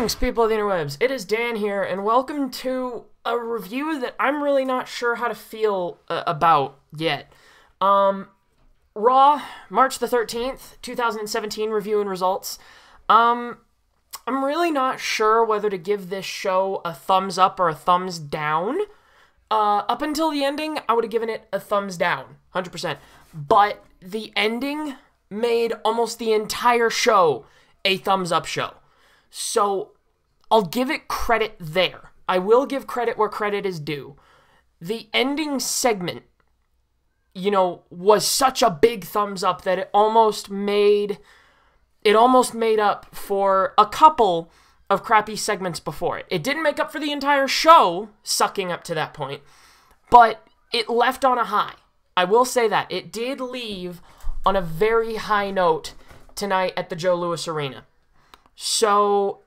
Greetings, people of the interwebs. It is Dan here, and welcome to a review that I'm really not sure how to feel about yet. Raw, March the 13th, 2017 review and results. I'm really not sure whether to give this show a thumbs up or a thumbs down. Up until the ending, I would have given it a thumbs down, 100%. But the ending made almost the entire show a thumbs up show. So, I'll give it credit there. I will give credit where credit is due. The ending segment, was such a big thumbs up that it almost made up for a couple of crappy segments before it. It didn't make up for the entire show sucking up to that point, but it left on a high. I will say that. It did leave on a very high note tonight at the Joe Louis Arena. So,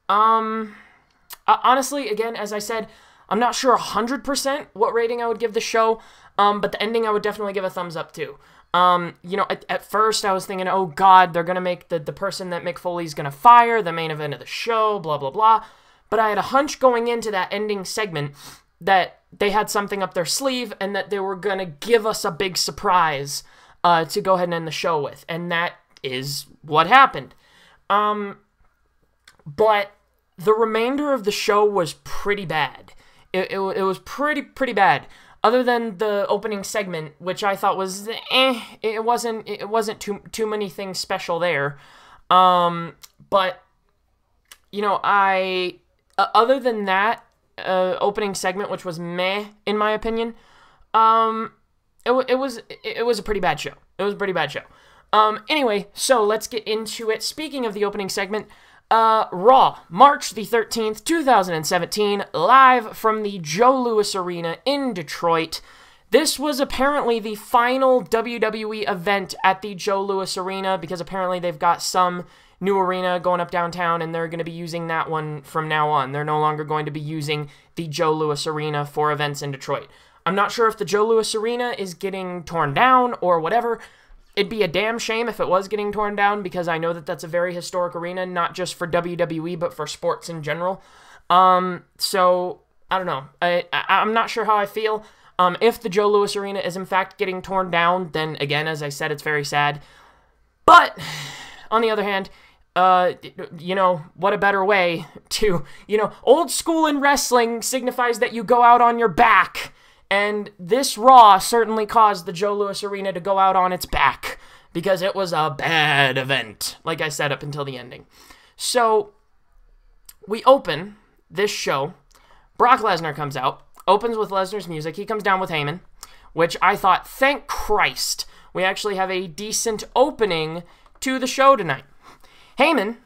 honestly, again, as I said, I'm not sure 100% what rating I would give the show, but the ending I would definitely give a thumbs up to. At first I was thinking, oh god, they're going to make the person that Mick Foley's going to fire the main event of the show, blah, blah, blah. But I had a hunch going into that ending segment that they had something up their sleeve and that they were going to give us a big surprise to go ahead and end the show with. And that is what happened. But the remainder of the show was pretty bad. It was pretty bad. Other than the opening segment, which I thought was it wasn't too many things special there. But other than that opening segment, which was meh in my opinion, it was a pretty bad show. It was a pretty bad show. Anyway, so let's get into it. Speaking of the opening segment, Raw, March the 13th, 2017, live from the Joe Louis Arena in Detroit. This was apparently the final WWE event at the Joe Louis Arena, because apparently they've got some new arena going up downtown, and they're going to be using that one from now on. They're no longer going to be using the Joe Louis Arena for events in Detroit. I'm not sure if the Joe Louis Arena is getting torn down or whatever. It'd be a damn shame if it was getting torn down, because I know that that's a very historic arena, not just for WWE, but for sports in general. So, I don't know. I'm not sure how I feel. If the Joe Louis Arena is in fact getting torn down, then again, as I said, it's very sad. But, on the other hand, what a better way to, old school in wrestling signifies that you go out on your back. And this Raw certainly caused the Joe Louis Arena to go out on its back, because it was a bad event, like I said, up until the ending. So, we open this show. Brock Lesnar comes out, opens with Lesnar's music. He comes down with Heyman, which I thought, thank Christ, we actually have a decent opening to the show tonight. Heyman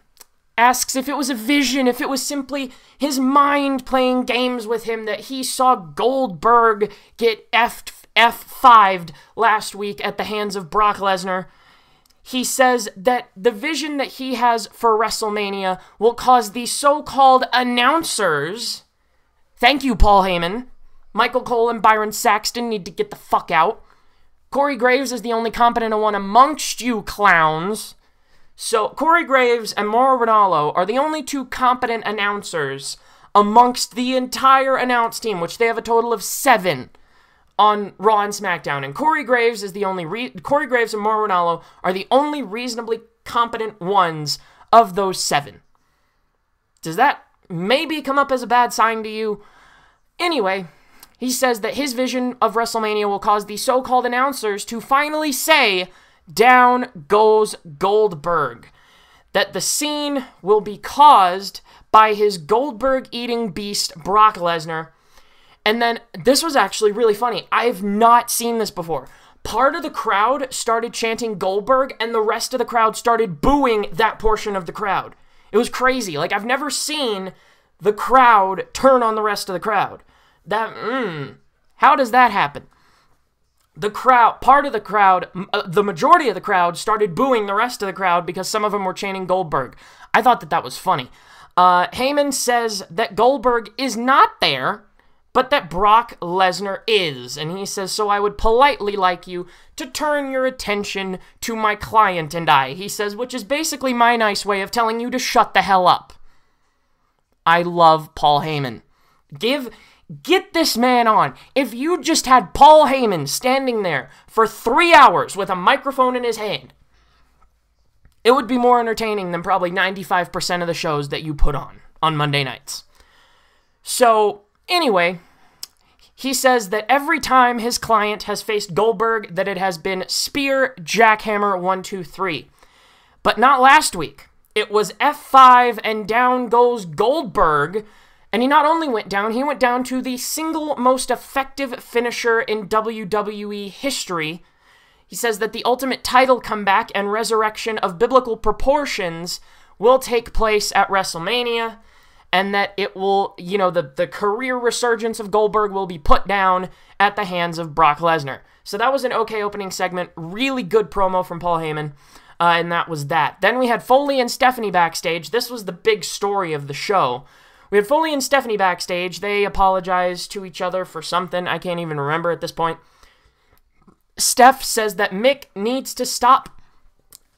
asks if it was a vision, if it was simply his mind playing games with him, that he saw Goldberg get F5'd last week at the hands of Brock Lesnar. He says that the vision that he has for WrestleMania will cause the so-called announcers, thank you, Paul Heyman, Michael Cole and Byron Saxton need to get the fuck out. Corey Graves is the only competent one amongst you clowns. So, Corey Graves and Mauro Ranallo are the only two competent announcers amongst the entire announce team, which they have a total of 7 on Raw and SmackDown. And Corey Graves and Mauro Ranallo are the only reasonably competent ones of those 7. Does that maybe come up as a bad sign to you? Anyway, he says that his vision of WrestleMania will cause the so-called announcers to finally say, "Down goes Goldberg." That the scene will be caused by his Goldberg-eating beast, Brock Lesnar. And then, this was actually really funny. I've not seen this before. Part of the crowd started chanting Goldberg, and the rest of the crowd started booing that portion of the crowd. It was crazy. Like, I've never seen the crowd turn on the rest of the crowd. How does that happen? The majority of the crowd started booing the rest of the crowd because some of them were chanting Goldberg. I thought that was funny. Heyman says that Goldberg is not there, but that Brock Lesnar is. And he says, so I would politely like you to turn your attention to my client and I. He says, which is basically my nice way of telling you to shut the hell up. I love Paul Heyman. Get this man on. If you just had Paul Heyman standing there for 3 hours with a microphone in his hand, it would be more entertaining than probably 95% of the shows that you put on Monday nights. So, anyway, he says that every time his client has faced Goldberg, that it has been spear, jackhammer, 1, 2, 3. But not last week. It was F5 and down goes Goldberg. And he not only went down, he went down to the single most effective finisher in WWE history. He says that the ultimate title comeback and resurrection of biblical proportions will take place at WrestleMania, and that it will, you know, the career resurgence of Goldberg will be put down at the hands of Brock Lesnar. So that was an okay opening segment, really good promo from Paul Heyman, and that was that. Then we had Foley and Stephanie backstage. This was the big story of the show. We had Foley and Stephanie backstage. They apologized to each other for something. I can't even remember at this point. Steph says that Mick needs to stop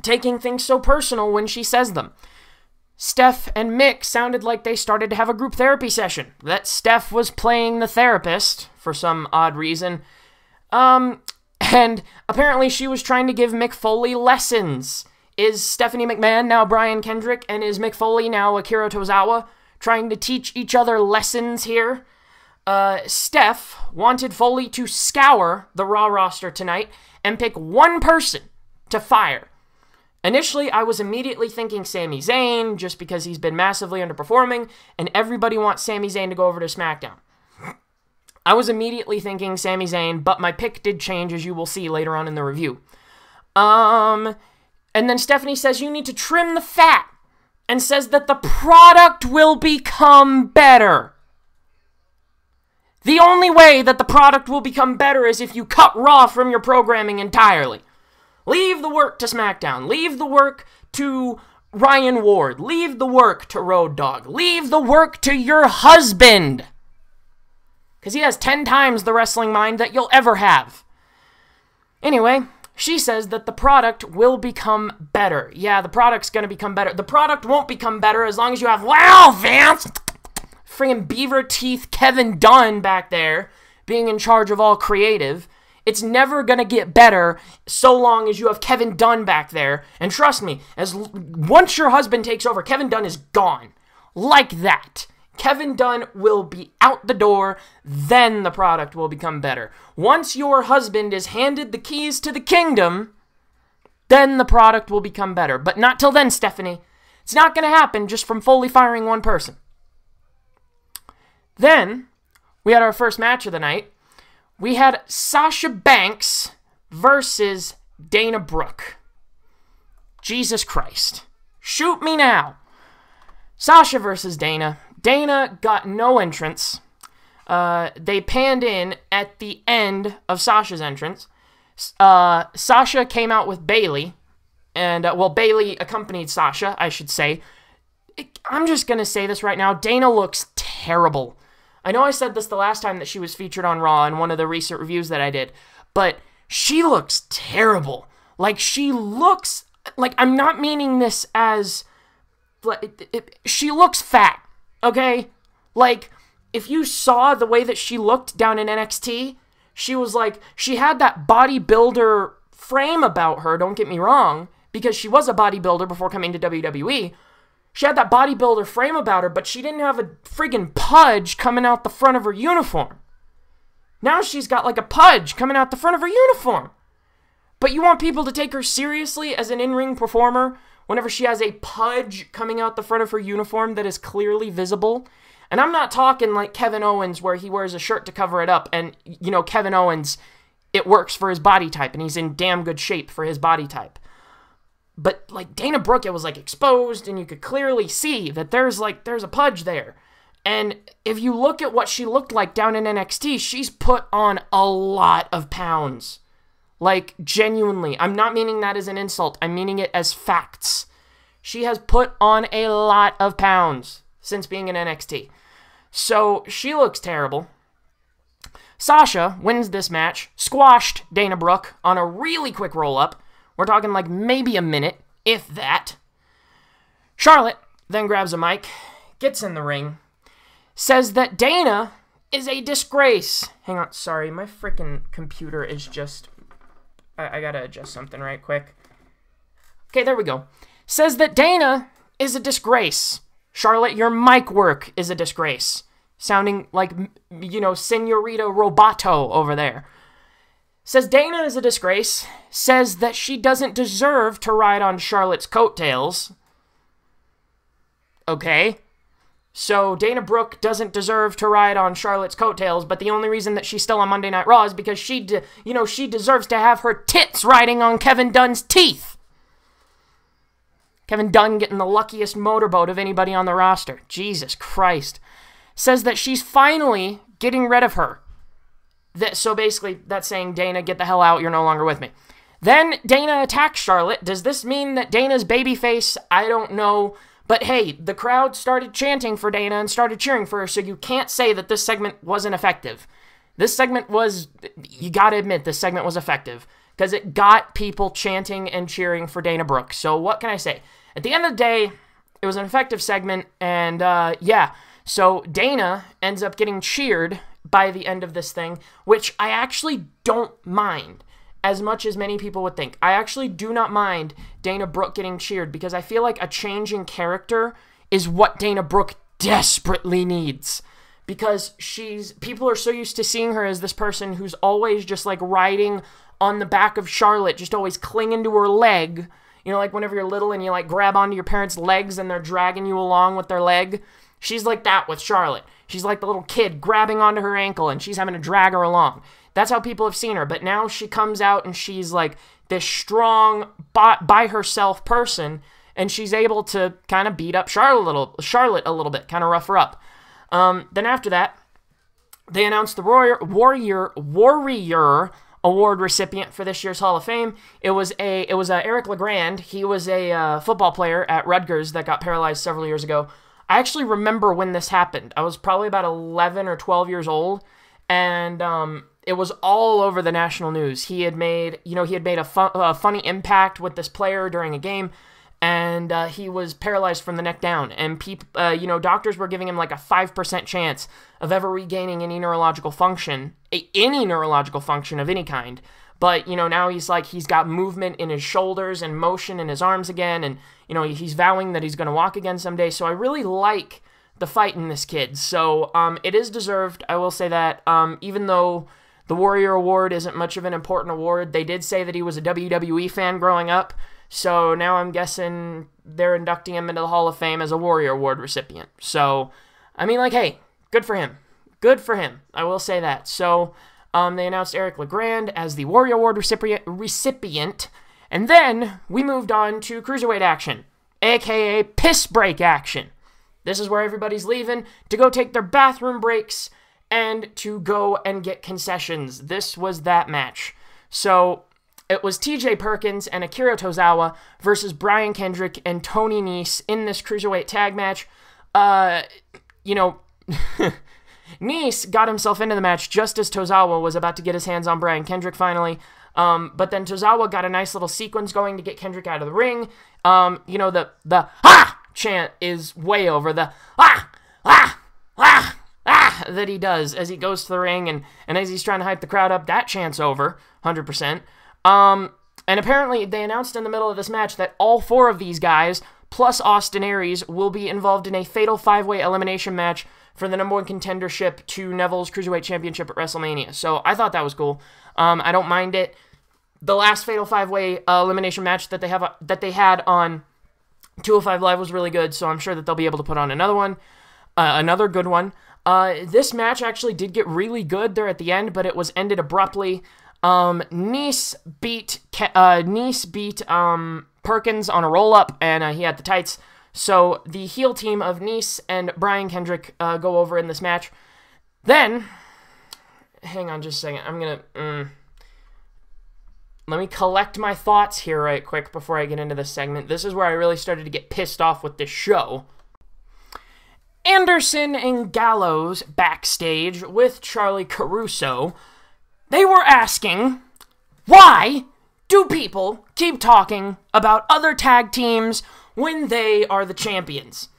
taking things so personal when she says them. Steph and Mick sounded like they started to have a group therapy session. That Steph was playing the therapist for some odd reason. And apparently she was trying to give Mick Foley lessons. Is Stephanie McMahon now Brian Kendrick? And is Mick Foley now Akira Tozawa? Trying to teach each other lessons here. Steph wanted Foley to scour the Raw roster tonight and pick one person to fire. Initially, I was immediately thinking Sami Zayn, just because he's been massively underperforming, and everybody wants Sami Zayn to go over to SmackDown. I was immediately thinking Sami Zayn, but my pick did change, as you will see later on in the review. And then Stephanie says you need to trim the fat, and says that the product will become better. The only way that the product will become better is if you cut Raw from your programming entirely. Leave the work to SmackDown. Leave the work to Ryan Ward. Leave the work to Road Dogg. Leave the work to your husband. Because he has 10 times the wrestling mind that you'll ever have. Anyway, she says that the product will become better. Yeah, the product's going to become better. The product won't become better as long as you have, wow, Vance! Friggin' beaver teeth Kevin Dunn back there being in charge of all creative. It's never going to get better so long as you have Kevin Dunn back there. And trust me, once your husband takes over, Kevin Dunn is gone. Like that. Kevin Dunn will be out the door, then the product will become better. Once your husband is handed the keys to the kingdom, then the product will become better. But not till then, Stephanie. It's not going to happen just from Foley firing one person. Then, we had our first match of the night. We had Sasha Banks versus Dana Brooke. Jesus Christ. Shoot me now. Sasha versus Dana. Dana got no entrance. They panned in at the end of Sasha's entrance. Sasha came out with Bayley. And, Bayley accompanied Sasha, I should say. I'm just going to say this right now. Dana looks terrible. I know I said this the last time that she was featured on Raw in one of the recent reviews that I did. But she looks terrible. Like, she looks... Like, I'm not meaning this as... She looks fat. Okay? Like, if you saw the way that she looked down in NXT, she was like, she had that bodybuilder frame about her, don't get me wrong, because she was a bodybuilder before coming to WWE. She had that bodybuilder frame about her, but she didn't have a friggin' pudge coming out the front of her uniform. Now she's got like a pudge coming out the front of her uniform. But you want people to take her seriously as an in-ring performer whenever she has a pudge coming out the front of her uniform that is clearly visible. And I'm not talking like Kevin Owens where he wears a shirt to cover it up. And, you know, Kevin Owens, it works for his body type and he's in damn good shape for his body type. But, like, Dana Brooke, it was, like, exposed and you could clearly see that there's a pudge there. And if you look at what she looked like down in NXT, she's put on a lot of pounds. Like, genuinely. I'm not meaning that as an insult. I'm meaning it as facts. She has put on a lot of pounds since being in NXT. So, she looks terrible. Sasha wins this match, squashed Dana Brooke on a really quick roll-up. We're talking like maybe a minute, if that. Charlotte then grabs a mic, gets in the ring, says that Dana is a disgrace. Hang on, sorry, my freaking computer is just... I gotta adjust something right quick. Okay, there we go. Says that Dana is a disgrace. Charlotte, your mic work is a disgrace. Sounding like, you know, Senorita Roboto over there. Says Dana is a disgrace. Says that she doesn't deserve to ride on Charlotte's coattails. Okay. So Dana Brooke doesn't deserve to ride on Charlotte's coattails, but the only reason that she's still on Monday Night Raw is because she deserves to have her tits riding on Kevin Dunn's teeth. Kevin Dunn getting the luckiest motorboat of anybody on the roster. Jesus Christ. Says that she's finally getting rid of her. So basically, that's saying, Dana, get the hell out, you're no longer with me. Then Dana attacks Charlotte. Does this mean that Dana's babyface? I don't know. But hey, the crowd started chanting for Dana and started cheering for her, so you can't say that this segment wasn't effective. This segment was, you gotta admit, this segment was effective, because it got people chanting and cheering for Dana Brooke. So what can I say? At the end of the day, it was an effective segment, and yeah. So Dana ends up getting cheered by the end of this thing, which I actually don't mind as much as many people would think. I actually do not mind Dana Brooke getting cheered because I feel like a change in character is what Dana Brooke desperately needs. Because people are so used to seeing her as this person who's always just like riding on the back of Charlotte, just always clinging to her leg. You know, like whenever you're little and you like grab onto your parents' legs and they're dragging you along with their leg. She's like that with Charlotte. She's like the little kid grabbing onto her ankle and she's having to drag her along. That's how people have seen her. But now she comes out and she's like this strong, by herself person, and she's able to kind of beat up Charlotte a little bit, kind of rough her up. Then after that, they announced the Warrior Award recipient for this year's Hall of Fame. It was Eric LeGrand. He was a football player at Rutgers that got paralyzed several years ago. I actually remember when this happened. I was probably about 11 or 12 years old, and it was all over the national news. He had made a funny impact with this player during a game, and he was paralyzed from the neck down. And doctors were giving him like a 5% chance of ever regaining any neurological function of any kind. But, now he's got movement in his shoulders and motion in his arms again, and, he's vowing that he's going to walk again someday. So I really like the fight in this kid. So it is deserved, I will say that. Even though the Warrior Award isn't much of an important award, they did say that he was a WWE fan growing up. So now I'm guessing they're inducting him into the Hall of Fame as a Warrior Award recipient. So, I mean, hey, good for him. Good for him. I will say that. So, they announced Eric LeGrand as the Warrior Award recipient. And then we moved on to Cruiserweight action, a.k.a. piss break action. This is where everybody's leaving to go take their bathroom breaks and to go and get concessions. This was that match. So, it was TJ Perkins and Akira Tozawa versus Brian Kendrick and Tony Nese in this Cruiserweight tag match. Nese got himself into the match just as Tozawa was about to get his hands on Brian Kendrick finally. But then Tozawa got a nice little sequence going to get Kendrick out of the ring. The "ah" chant is way over the "ah, ah, ah, ah" that he does as he goes to the ring and as he's trying to hype the crowd up. That chant's over, 100%. And apparently they announced in the middle of this match that all four of these guys, plus Austin Aries, will be involved in a fatal 5-way elimination match for the #1 contendership to Neville's Cruiserweight Championship at WrestleMania. So I thought that was cool. I don't mind it. The last fatal 5-way elimination match that they had on 205 Live was really good, so I'm sure that they'll be able to put on another one, another good one. This match actually did get really good there at the end, but it was ended abruptly. Nese beat Perkins on a roll-up, and he had the tights. So the heel team of Nese and Brian Kendrick go over in this match. Then, hang on just a second. I'm going to... let me collect my thoughts here right quick before I get into this segment. This is where I really started to get pissed off with this show. Anderson and Gallows backstage with Charlie Caruso. They were asking, why do people keep talking about other tag teams when they are the champions?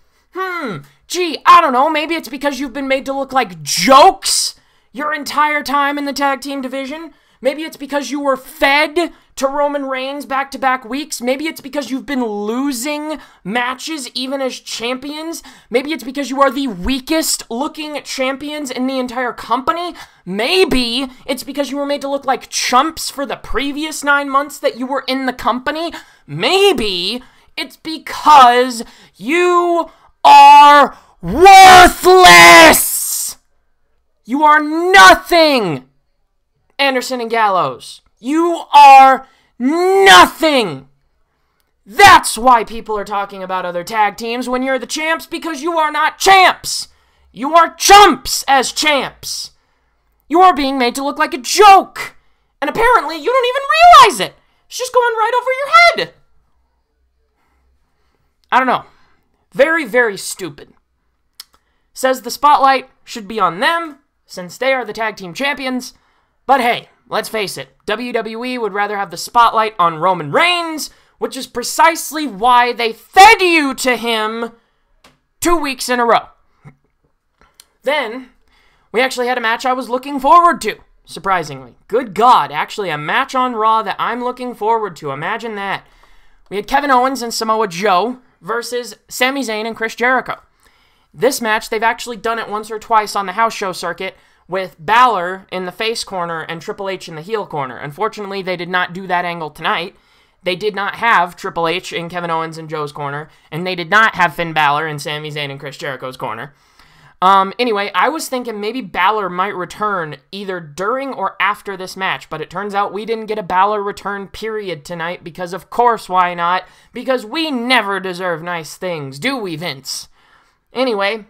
Gee, I don't know, maybe it's because you've been made to look like jokes your entire time in the tag team division. Maybe it's because you were fed to Roman Reigns back-to-back weeks. Maybe it's because you've been losing matches even as champions. Maybe it's because you are the weakest-looking champions in the entire company. Maybe it's because you were made to look like chumps for the previous 9 months that you were in the company. Maybe it's because you are worthless. You are nothing. Anderson and Gallows, you are nothing. That's why people are talking about other tag teams when you're the champs, because you are not champs. You are chumps as champs. You are being made to look like a joke. And apparently you don't even realize it. It's just going right over your head. I don't know. Very, very stupid. Says the spotlight should be on them since they are the tag team champions. But hey, let's face it, WWE would rather have the spotlight on Roman Reigns, which is precisely why they fed you to him 2 weeks in a row. Then, we actually had a match I was looking forward to, surprisingly. Good God, actually a match on Raw that I'm looking forward to. Imagine that. We had Kevin Owens and Samoa Joe versus Sami Zayn and Chris Jericho. This match, they've actually done it once or twice on the house show circuit, with Balor in the face corner and Triple H in the heel corner. Unfortunately, they did not do that angle tonight. They did not have Triple H in Kevin Owens and Joe's corner, and they did not have Finn Balor in Sami Zayn and Chris Jericho's corner. Anyway, I was thinking maybe Balor might return either during or after this match, but it turns out we didn't get a Balor return period tonight because, of course, why not? Because we never deserve nice things, do we, Vince? Anyway,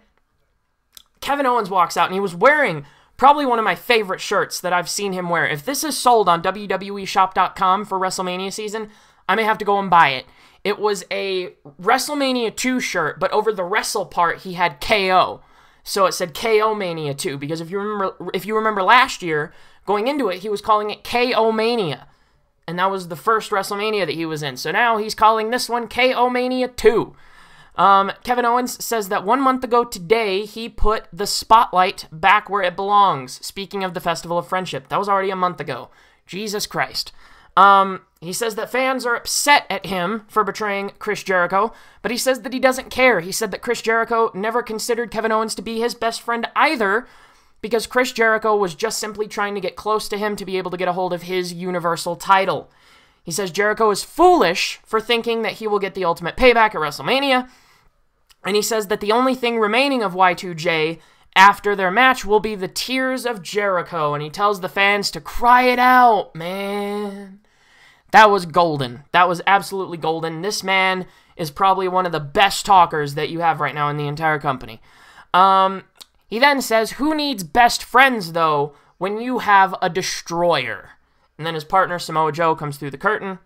Kevin Owens walks out, and he was wearing probably one of my favorite shirts that I've seen him wear. If this is sold on WWEshop.com for WrestleMania season, I may have to go and buy it. It was a WrestleMania 2 shirt, but over the wrestle part, he had KO. So it said KO Mania 2, because if you remember last year, going into it, he was calling it KO Mania. And that was the first WrestleMania that he was in. So now he's calling this one KO Mania 2. Kevin Owens says that 1 month ago today, he put the spotlight back where it belongs. Speaking of the Festival of Friendship, that was already a month ago. Jesus Christ. He says that fans are upset at him for betraying Chris Jericho, but he says that he doesn't care. He said that Chris Jericho never considered Kevin Owens to be his best friend either, because Chris Jericho was just simply trying to get close to him to be able to get a hold of his Universal title. He says Jericho is foolish for thinking that he will get the ultimate payback at WrestleMania, and he says that the only thing remaining of Y2J after their match will be the tears of Jericho, and he tells the fans to cry it out, man. That was golden. That was absolutely golden. This man is probably one of the best talkers that you have right now in the entire company. He then says, who needs best friends, though, when you have a destroyer? And then his partner, Samoa Joe, comes through the curtain,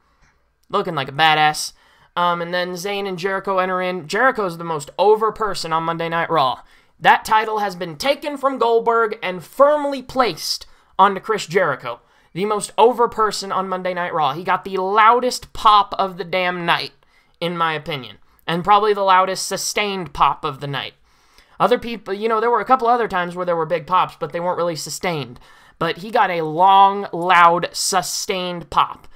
looking like a badass. And then Zayn and Jericho enter in. Jericho's the most over person on Monday Night Raw. That title has been taken from Goldberg and firmly placed onto Chris Jericho. The most over person on Monday Night Raw. He got the loudest pop of the damn night, in my opinion. And probably the loudest sustained pop of the night. Other people, there were a couple other times where there were big pops, but they weren't really sustained. But he got a long, loud, sustained pop.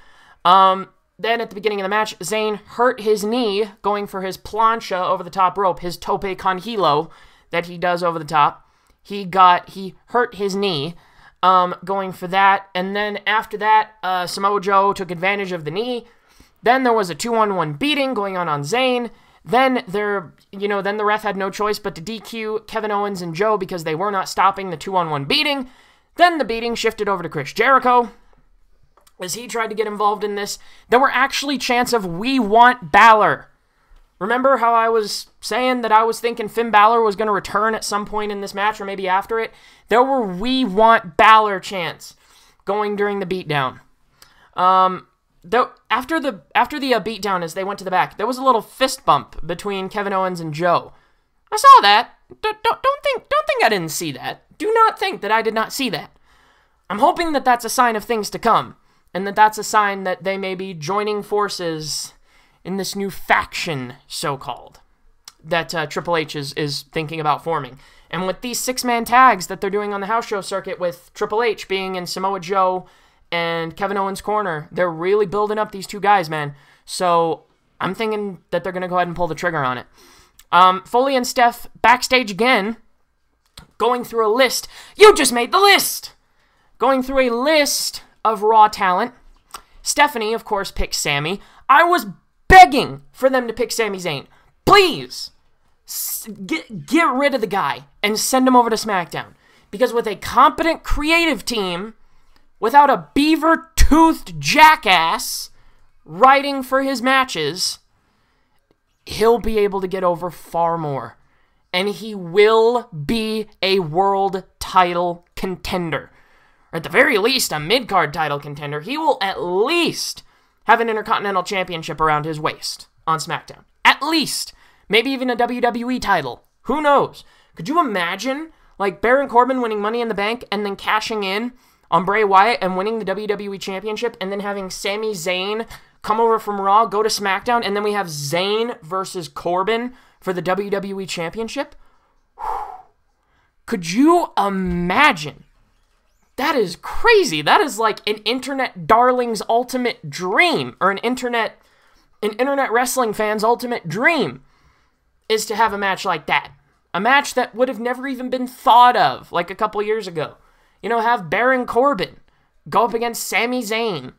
Then at the beginning of the match, Zayn hurt his knee going for his plancha over the top rope, his tope con hilo that he does over the top. He hurt his knee going for that, and then after that, Samoa Joe took advantage of the knee. Then there was a 2-on-1 beating going on Zayn. Then then the ref had no choice but to DQ Kevin Owens and Joe because they were not stopping the 2-on-1 beating. Then the beating shifted over to Chris Jericho as he tried to get involved in this. There were actually chants of "We want Balor." Remember how I was saying that I was thinking Finn Balor was going to return at some point in this match or maybe after it? There were "We want Balor" chants going during the beatdown. After the beatdown, as they went to the back, there was a little fist bump between Kevin Owens and Joe. I saw that. Don't think I didn't see that. Do not think that I did not see that. I'm hoping that that's a sign of things to come, and that that's a sign that they may be joining forces in this new faction, so-called. Triple H is thinking about forming. And with these 6-man tags that they're doing on the house show circuit, with Triple H being in Samoa Joe and Kevin Owens' corner, they're really building up these two guys, man. So I'm thinking that they're going to go ahead and pull the trigger on it. Foley and Steph backstage again, going through a list. You just made the list! Going through a list of Raw talent. Stephanie, of course, picked Sami. I was begging for them to pick Sami Zayn. Please, get rid of the guy and send him over to SmackDown. Because with a competent creative team, without a beaver-toothed jackass writing for his matches, he'll be able to get over far more. And he will be a world title contender. Or at the very least, a mid-card title contender. He will at least have an Intercontinental Championship around his waist on SmackDown. At least. Maybe even a WWE title. Who knows? Could you imagine, like, Baron Corbin winning Money in the Bank and then cashing in on Bray Wyatt and winning the WWE Championship, and then having Sami Zayn come over from Raw, go to SmackDown, and then we have Zayn versus Corbin for the WWE Championship? Could you imagine? That is crazy. That is like an internet darling's ultimate dream, or an internet wrestling fan's ultimate dream, is to have a match like that. A match that would have never even been thought of, like a couple years ago. You know, have Baron Corbin go up against Sami Zayn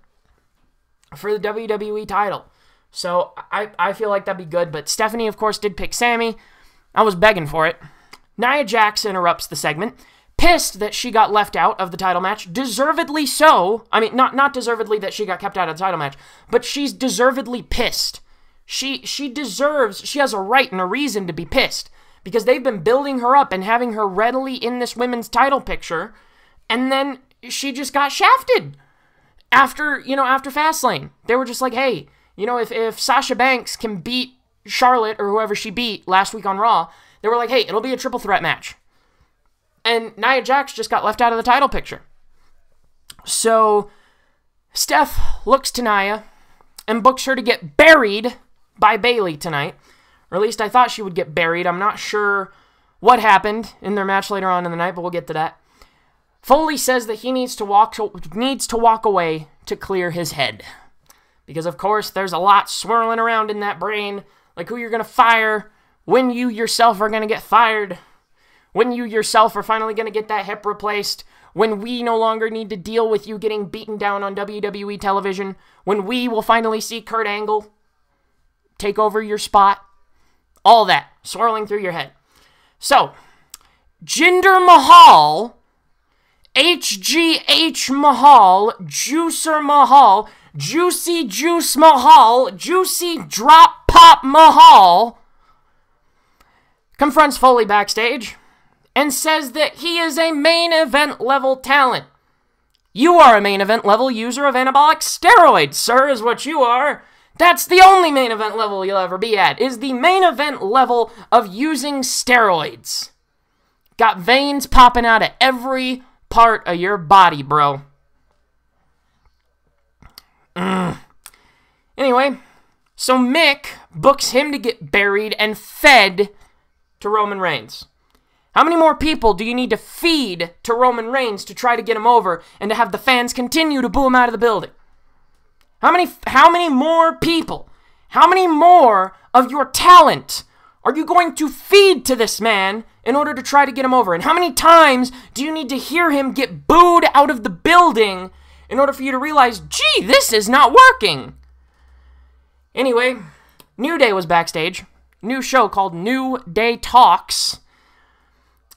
for the WWE title. So I feel like that'd be good. But Stephanie, of course, did pick Sami. I was begging for it. Nia Jax interrupts the segment, pissed that she got left out of the title match. Deservedly so. I mean, not deservedly that she got kept out of the title match, but she's deservedly pissed. She has a right and a reason to be pissed, because they've been building her up and having her readily in this women's title picture, and then she just got shafted after Fastlane. They were just like, hey, if Sasha Banks can beat Charlotte or whoever she beat last week on Raw, they were like, hey, it'll be a triple threat match. And Nia Jax just got left out of the title picture. So Steph looks to Nia and books her to get buried by Bayley tonight. Or at least I thought she would get buried. I'm not sure what happened in their match later on in the night, but we'll get to that. Foley says that he needs to walk away to clear his head. Because, of course, there's a lot swirling around in that brain, like who you're going to fire, when you yourself are going to get fired, when you yourself are finally going to get that hip replaced, when we no longer need to deal with you getting beaten down on WWE television, when we will finally see Kurt Angle take over your spot. All that swirling through your head. So, Jinder Mahal, HGH Mahal, Juicer Mahal, Juicy Juice Mahal, Juicy Drop Pop Mahal, confronts Foley backstage and says that he is a main event level talent. You are a main event level user of anabolic steroids, sir, is what you are. That's the only main event level you'll ever be at, is the main event level of using steroids. Got veins popping out of every part of your body, bro. Anyway, so Mick books him to get buried and fed to Roman Reigns. How many more people do you need to feed to Roman Reigns to try to get him over and to have the fans continue to boo him out of the building? How many more people, how many more of your talent are you going to feed to this man in order to try to get him over? And how many times do you need to hear him get booed out of the building in order for you to realize, gee, this is not working? Anyway, New Day was backstage. New show called New Day Talks.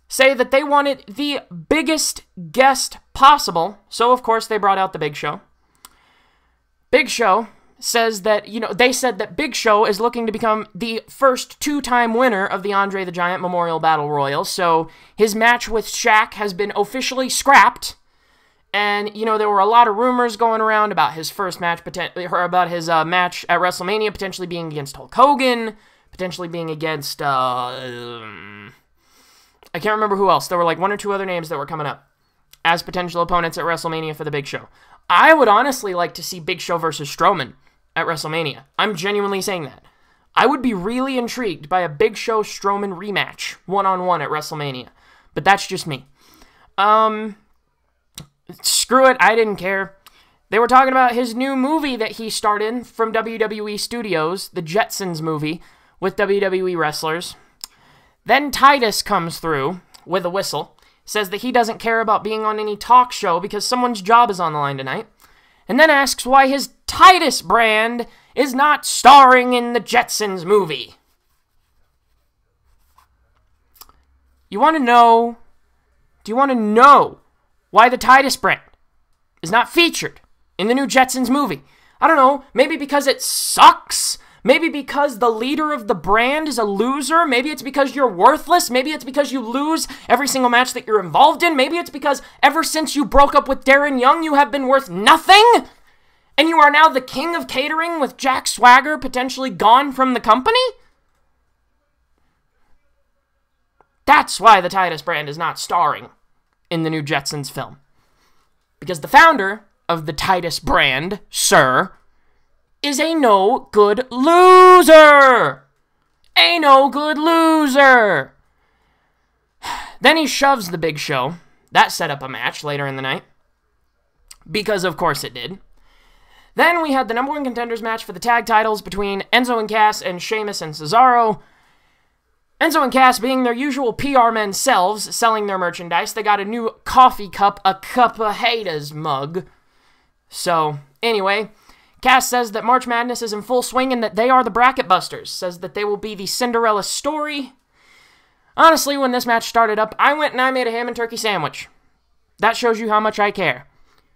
Say that they wanted the biggest guest possible. So, of course, they brought out the Big Show. Big Show says that, they said that Big Show is looking to become the first two-time winner of the Andre the Giant Memorial Battle Royal. So his match with Shaq has been officially scrapped. And, there were a lot of rumors going around about his first match, about his match at WrestleMania potentially being against Hulk Hogan, potentially being against, I can't remember who else. There were like one or two other names that were coming up as potential opponents at WrestleMania for the Big Show. I would honestly like to see Big Show versus Strowman at WrestleMania. I'm genuinely saying that. I would be really intrigued by a Big Show Strowman rematch, one-on-one at WrestleMania. But that's just me. Screw it, I didn't care. They were talking about his new movie that he starred in from WWE Studios, the Jetsons movie, with WWE wrestlers. Then Titus comes through with a whistle, says that he doesn't care about being on any talk show because someone's job is on the line tonight, and then asks why his Titus brand is not starring in the Jetsons movie. You want to know? Do you want to know why the Titus brand is not featured in the new Jetsons movie? I don't know. Maybe because it sucks? Maybe because the leader of the brand is a loser? Maybe it's because you're worthless? Maybe it's because you lose every single match that you're involved in? Maybe it's because ever since you broke up with Darren Young, you have been worth nothing? And you are now the king of catering with Jack Swagger potentially gone from the company? That's why the Titus brand is not starring in the new Jetsons film. Because the founder of the Titus brand, sir, is a no-good loser. A no-good loser. Then he shoves the Big Show. That set up a match later in the night. Because of course it did. Then we had the number one contenders match for the tag titles between Enzo and Cass and Sheamus and Cesaro. Enzo and Cass being their usual PR men selves, selling their merchandise. They got a new coffee cup, a cup of haters mug. So, anyway, Cass says that March Madness is in full swing and that they are the bracket busters. Says that they will be the Cinderella story. Honestly, when this match started up, I went and I made a ham and turkey sandwich. That shows you how much I care.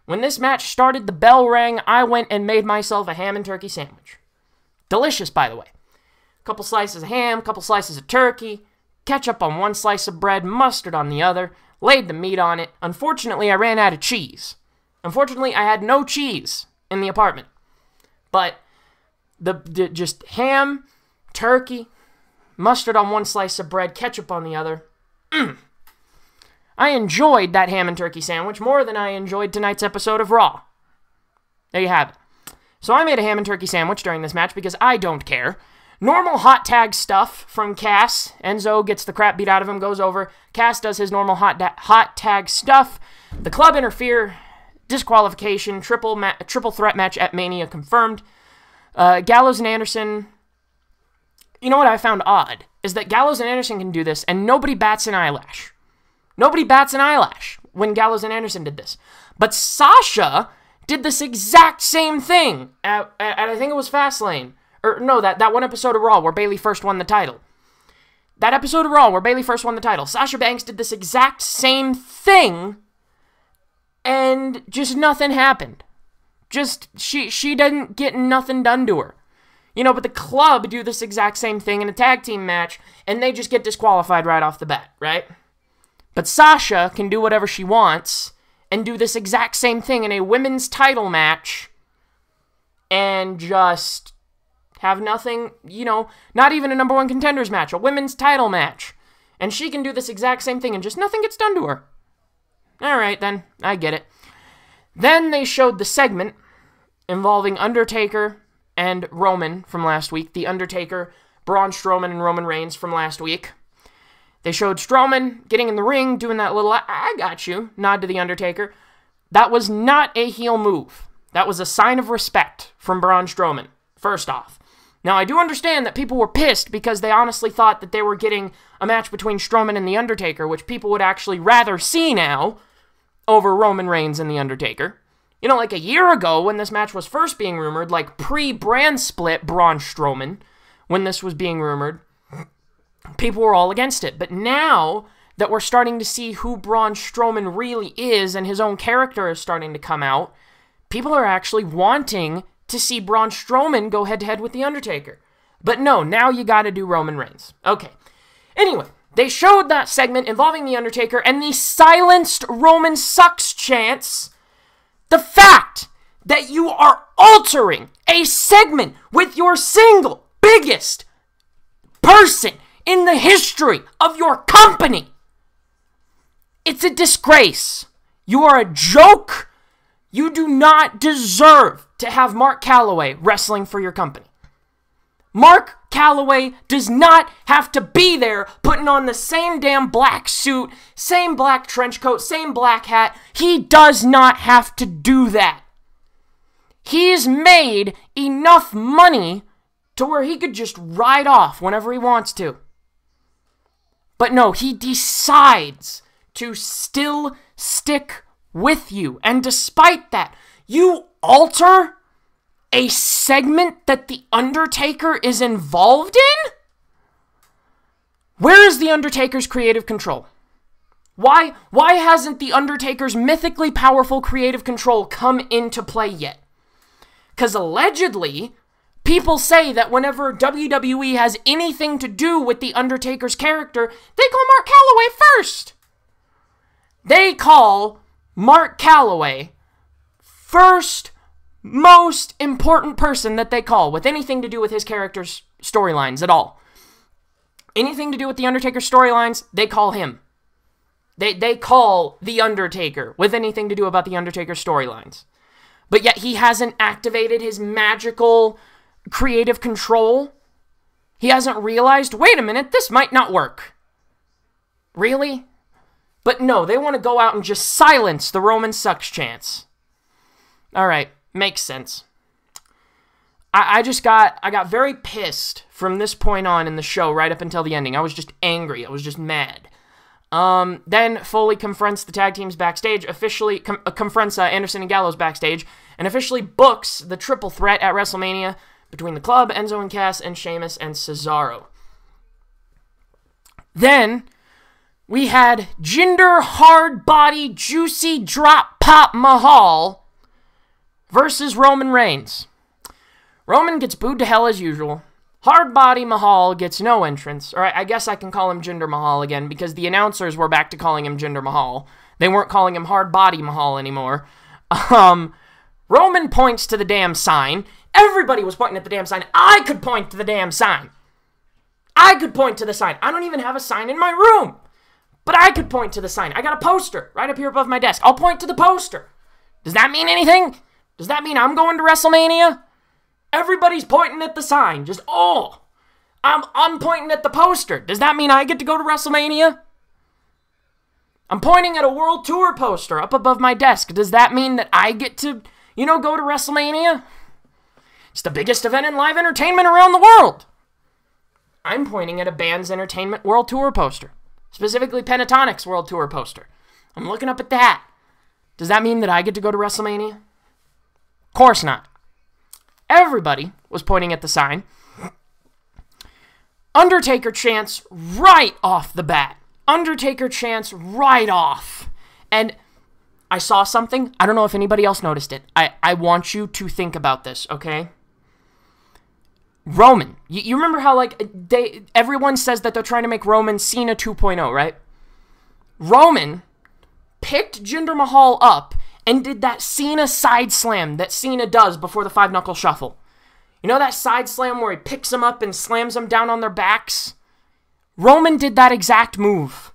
When this match started, the bell rang, I went and made myself a ham and turkey sandwich. Delicious, by the way. Couple slices of ham, couple slices of turkey, ketchup on one slice of bread, mustard on the other, laid the meat on it. Unfortunately, I ran out of cheese. Unfortunately, I had no cheese in the apartment. But just ham, turkey, mustard on one slice of bread, ketchup on the other. I enjoyed that ham and turkey sandwich more than I enjoyed tonight's episode of Raw. There you have it. So I made a ham and turkey sandwich during this match because I don't care. Normal hot tag stuff from Cass. Enzo gets the crap beat out of him, goes over. Cass does his normal hot tag stuff. The club interfere. Disqualification. Triple threat match at Mania confirmed. Gallows and Anderson. You know what I found odd? Is that Gallows and Anderson can do this and nobody bats an eyelash. Nobody bats an eyelash when Gallows and Anderson did this. But Sasha did this exact same thing at I think it was Fastlane. Or no, that one episode of Raw where Bayley first won the title. That episode of Raw where Bayley first won the title. Sasha Banks did this exact same thing and just nothing happened. Just, she didn't get nothing done to her. You know, but the club do this exact same thing in a tag team match and they just get disqualified right off the bat, right? But Sasha can do whatever she wants and do this exact same thing in a women's title match and just have nothing, you know, not even a number one contenders match, a women's title match. And she can do this exact same thing and just nothing gets done to her. Alright then, I get it. Then they showed the segment involving Undertaker and Roman from last week. The Undertaker, Braun Strowman, and Roman Reigns from last week. They showed Strowman getting in the ring, doing that little, I got you, nod to the Undertaker. That was not a heel move. That was a sign of respect from Braun Strowman, first off. Now, I do understand that people were pissed because they honestly thought that they were getting a match between Strowman and The Undertaker, which people would actually rather see now over Roman Reigns and The Undertaker. You know, like a year ago when this match was first being rumored, like pre-brand split Braun Strowman, when this was being rumored, people were all against it. But now that we're starting to see who Braun Strowman really is and his own character is starting to come out, people are actually wanting to see Braun Strowman go head-to-head with The Undertaker. But no, now you gotta do Roman Reigns. Okay. Anyway, they showed that segment involving The Undertaker and the silenced Roman sucks chants. The fact that you are altering a segment with your single biggest person in the history of your company. It's a disgrace. You are a joke. You do not deserve to have Mark Calloway wrestling for your company. Mark Calloway does not have to be there putting on the same damn black suit, same black trench coat, same black hat. He does not have to do that. He's made enough money to where he could just ride off whenever he wants to. But no, he decides to still stick with you. And despite that, you alter a segment that The Undertaker is involved in? Where is The Undertaker's creative control? Why hasn't The Undertaker's mythically powerful creative control come into play yet? Because allegedly, people say that whenever WWE has anything to do with The Undertaker's character, they call Mark Calloway first. They call Mark Calloway first most important person that they call with anything to do with his character's storylines at all. Anything to do with The Undertaker's storylines, they call him. They call The Undertaker with anything to do about The Undertaker's storylines. But yet he hasn't activated his magical creative control. He hasn't realized, wait a minute, this might not work. Really? But no, they want to go out and just silence the Roman sucks chants. Alright, makes sense. I got very pissed from this point on in the show right up until the ending. I was just angry. I was just mad. Then Foley confronts the tag teams backstage, officially confronts Anderson and Gallows backstage, and officially books the triple threat at WrestleMania between the Club, Enzo and Cass, and Sheamus and Cesaro. Then we had Jinder Hard Body Juicy Drop Pop Mahal versus Roman Reigns. Roman gets booed to hell as usual. Hard Body Mahal gets no entrance. Or I guess I can call him Jinder Mahal again because the announcers were back to calling him Jinder Mahal. They weren't calling him Hard Body Mahal anymore. Roman points to the damn sign. Everybody was pointing at the damn sign. I could point to the damn sign. I could point to the sign. I don't even have a sign in my room. But I could point to the sign. I got a poster right up here above my desk. I'll point to the poster. Does that mean anything? Does that mean I'm going to WrestleMania? Everybody's pointing at the sign. Just, I'm pointing at the poster. Does that mean I get to go to WrestleMania? I'm pointing at a World Tour poster up above my desk. Does that mean that I get to, go to WrestleMania? It's the biggest event in live entertainment around the world. I'm pointing at a Band's Entertainment World Tour poster. Specifically Pentatonic's World Tour poster. I'm looking up at that. Does that mean that I get to go to WrestleMania? Of course not. Everybody was pointing at the sign. Undertaker chants right off the bat. Undertaker chants right off. And I saw something. I don't know if anybody else noticed it. I want you to think about this, okay? Roman. You remember how, everyone says that they're trying to make Roman Cena 2.0, right? Roman picked Jinder Mahal up and did that Cena side slam that Cena does before the five-knuckle shuffle. You know that side slam where he picks them up and slams them down on their backs? Roman did that exact move.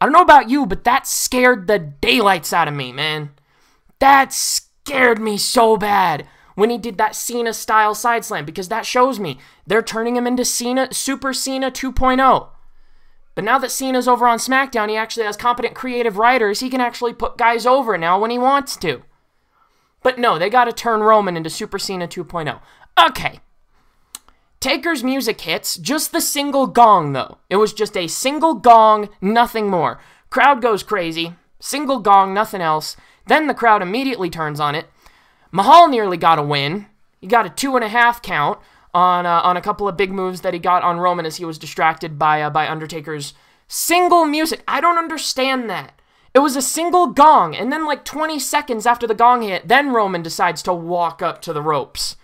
I don't know about you, but that scared the daylights out of me, man. That scared me so bad when he did that Cena-style side slam, because that shows me they're turning him into Super Cena 2.0. But now that Cena's over on SmackDown, he actually has competent creative writers. He can actually put guys over now when he wants to. But no, they got to turn Roman into Super Cena 2.0. Okay. Taker's music hits, just the single gong, though. It was just a single gong, nothing more. Crowd goes crazy. Single gong, nothing else. Then the crowd immediately turns on it. Mahal nearly got a win. He got a 2.5 count on a couple of big moves that he got on Roman as he was distracted by Undertaker's single music. I don't understand that. It was a single gong, and then 20 seconds after the gong hit, then Roman decides to walk up to the ropes.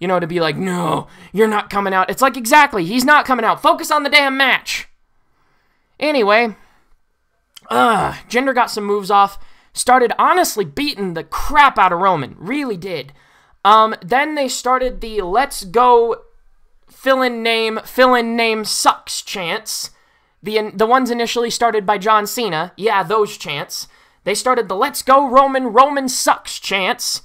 To be like, no, you're not coming out. It's exactly, he's not coming out. Focus on the damn match. Anyway, Jinder got some moves off. Started honestly beating the crap out of Roman. Really did. Then they started the let's go fill in name sucks chants. The ones initially started by John Cena. Yeah, those chants. They started the let's go Roman sucks chants.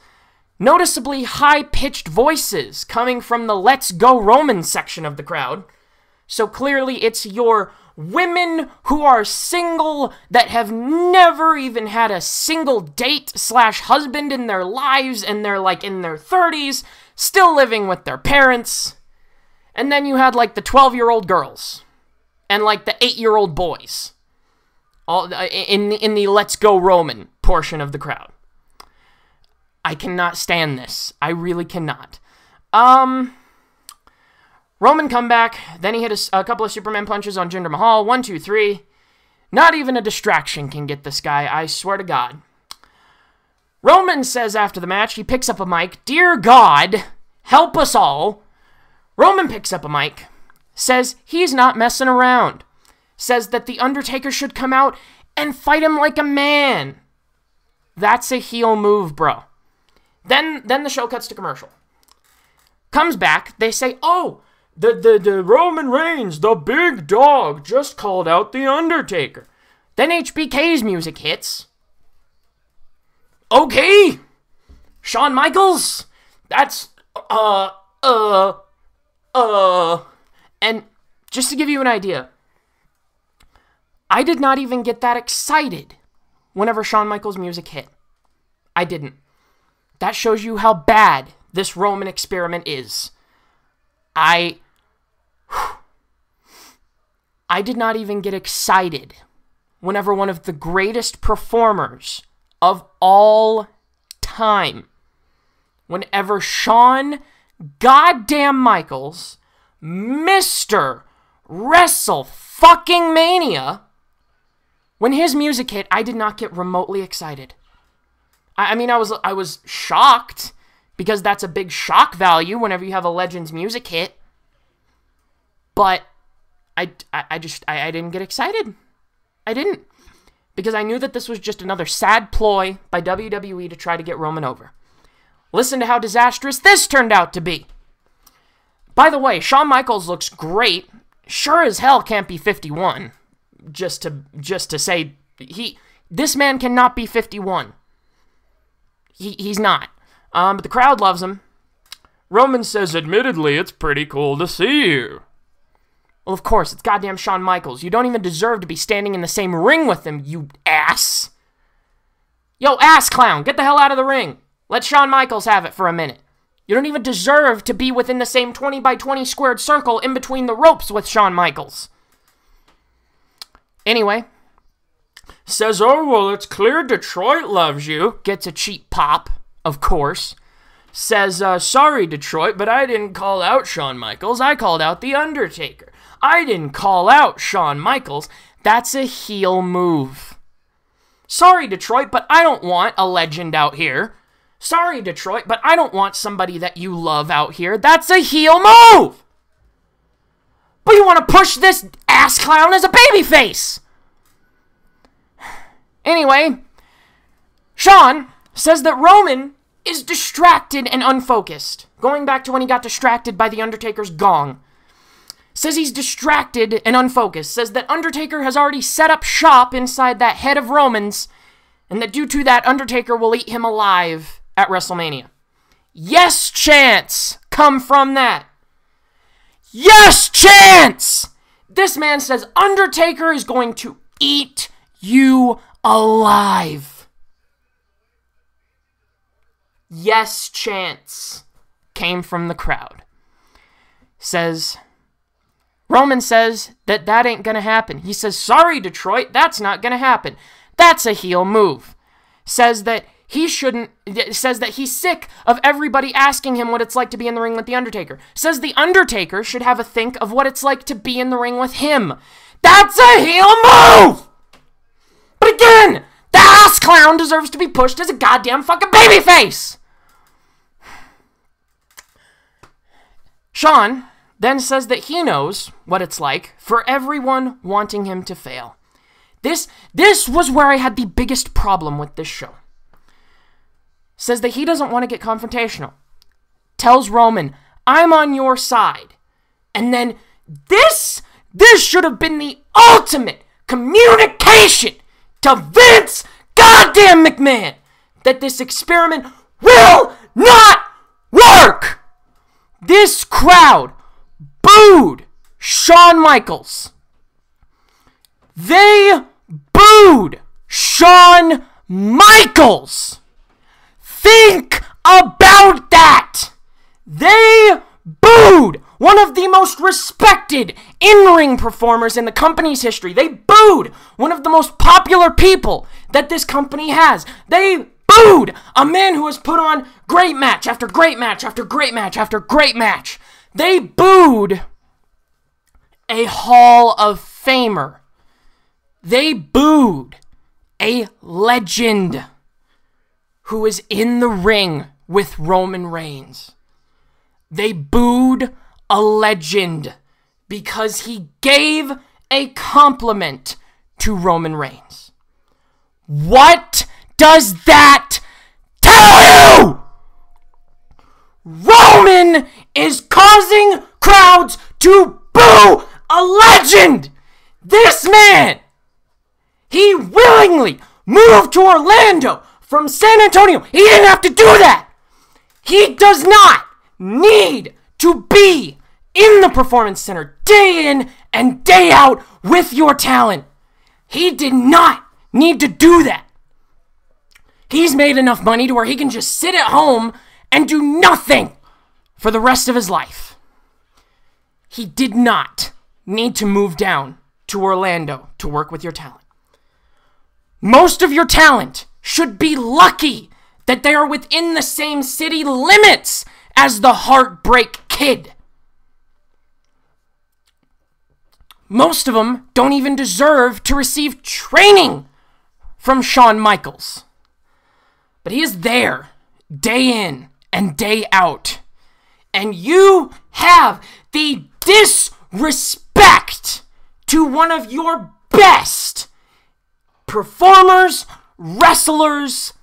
noticeably high-pitched voices coming from the Let's Go Roman section of the crowd. So clearly it's your women who are single that have never even had a single date/husband in their lives, and they're like in their 30s, still living with their parents. And then you had like the 12-year-old girls and like the 8-year-old boys, all in the Let's Go Roman portion of the crowd. I cannot stand this. I really cannot. Roman comeback. Then he hit a couple of Superman punches on Jinder Mahal. 1, 2, 3. Not even a distraction can get this guy, I swear to God. Roman says after the match, he picks up a mic. Dear God, help us all. Roman picks up a mic. Says he's not messing around. Says that The Undertaker should come out and fight him like a man. That's a heel move, bro. Then the show cuts to commercial. Comes back. They say, oh, the Roman Reigns, the big dog, just called out The Undertaker. Then HBK's music hits. Okay. Shawn Michaels. That's, And just to give you an idea, I did not even get that excited whenever Shawn Michaels' music hit. I didn't. That shows you how bad this Roman experiment is. I did not even get excited whenever one of the greatest performers of all time, whenever Shawn goddamn Michaels, Mr. Wrestle fucking Mania, when his music hit, I did not get remotely excited. I mean, I was shocked, because that's a big shock value whenever you have a legend's music hit. But I didn't get excited. I didn't. Because I knew that this was just another sad ploy by WWE to try to get Roman over. Listen to how disastrous this turned out to be. By the way, Shawn Michaels looks great. Sure as hell can't be 51. Just to say, this man cannot be 51. He's not. But the crowd loves him. Roman says, admittedly, it's pretty cool to see you. Well, of course, it's goddamn Shawn Michaels. You don't even deserve to be standing in the same ring with him, you ass. Yo, ass clown, get the hell out of the ring. Let Shawn Michaels have it for a minute. You don't even deserve to be within the same 20 by 20 squared circle in between the ropes with Shawn Michaels. Anyway, says, oh, well, it's clear Detroit loves you. Gets a cheap pop, of course. Says, sorry, Detroit, but I didn't call out Shawn Michaels. I called out The Undertaker. I didn't call out Shawn Michaels. That's a heel move. Sorry, Detroit, but I don't want a legend out here. Sorry, Detroit, but I don't want somebody that you love out here. That's a heel move! But you want to push this ass clown as a babyface! Anyway, Shawn says that Roman is distracted and unfocused. Going back to when he got distracted by The Undertaker's gong. Says he's distracted and unfocused. Says that Undertaker has already set up shop inside that head of Roman's, and that due to that, Undertaker will eat him alive at WrestleMania. Yes, chance come from that. Yes, chance! This man says Undertaker is going to eat you alive. Yes, chance came from the crowd. Roman says that ain't gonna happen. He says, sorry, Detroit, that's not gonna happen. That's a heel move. Says that he's sick of everybody asking him what it's like to be in the ring with The Undertaker. Says The Undertaker should have a think of what it's like to be in the ring with him. That's a heel move! But again, the ass clown deserves to be pushed as a goddamn fucking babyface! Shawn then says that he knows what it's like for everyone wanting him to fail. This was where I had the biggest problem with this show. Says that he doesn't want to get confrontational. Tells Roman, I'm on your side. And then this should have been the ultimate communication to Vince goddamn McMahon that this experiment will not work. This crowd booed Shawn Michaels. They booed Shawn Michaels. Think about that. They booed one of the most respected in-ring performers in the company's history. They booed one of the most popular people that this company has. They booed a man who has put on great match after great match after great match after great match. They booed a Hall of Famer. They booed a legend who is in the ring with Roman Reigns. They booed a legend because he gave a compliment to Roman Reigns. What does that tell you? Roman is causing crowds to boo a legend. This man, he willingly moved to Orlando from San Antonio. He didn't have to do that. He does not need to be in the Performance Center day in and day out with your talent. He did not need to do that. He's made enough money to where he can just sit at home and do nothing for the rest of his life. He did not need to move down to Orlando to work with your talent. Most of your talent should be lucky that they are within the same city limits as the Heartbreak Kid. Most of them don't even deserve to receive training from Shawn Michaels. But he is there, day in and day out. And you have the disrespect to one of your best performers, wrestlers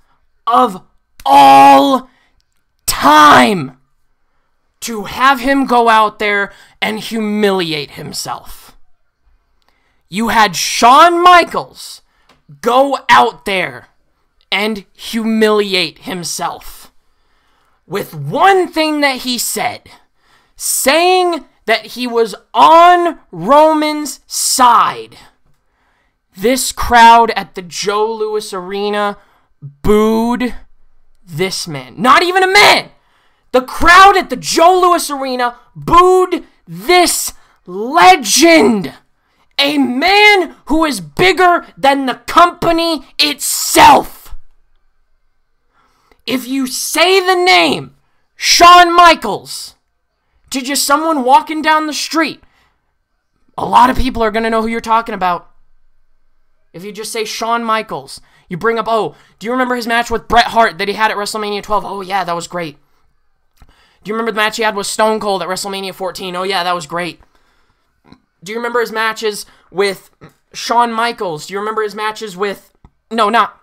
of all time to have him go out there and humiliate himself. You had Shawn Michaels go out there and humiliate himself with one thing that he said, saying that he was on Roman's side. This crowd at the Joe Louis Arena booed this man. Not even a man. The crowd at the Joe Louis Arena booed this legend. A man who is bigger than the company itself. If you say the name Shawn Michaels to just someone walking down the street, a lot of people are going to know who you're talking about. If you just say Shawn Michaels, you bring up, oh, do you remember his match with Bret Hart that he had at WrestleMania 12? Oh, yeah, that was great. Do you remember the match he had with Stone Cold at WrestleMania 14? Oh, yeah, that was great. Do you remember his matches with Shawn Michaels? Do you remember his matches with... No, not...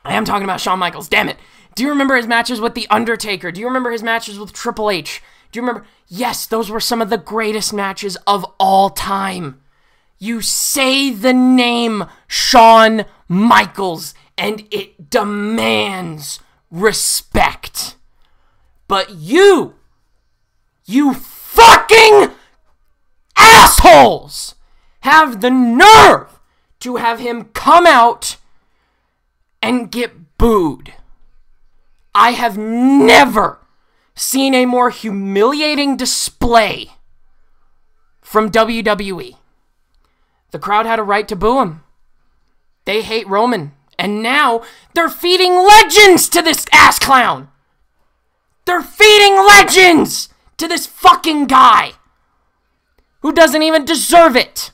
I am talking about Shawn Michaels, damn it. Do you remember his matches with The Undertaker? Do you remember his matches with Triple H? Do you remember... Yes, those were some of the greatest matches of all time. You say the name Shawn Michaels, and it demands respect. But you fucking assholes have the nerve to have him come out and get booed. I have never seen a more humiliating display from WWE. The crowd had a right to boo him. They hate Roman. And now they're feeding legends to this ass clown. They're feeding legends to this fucking guy who doesn't even deserve it.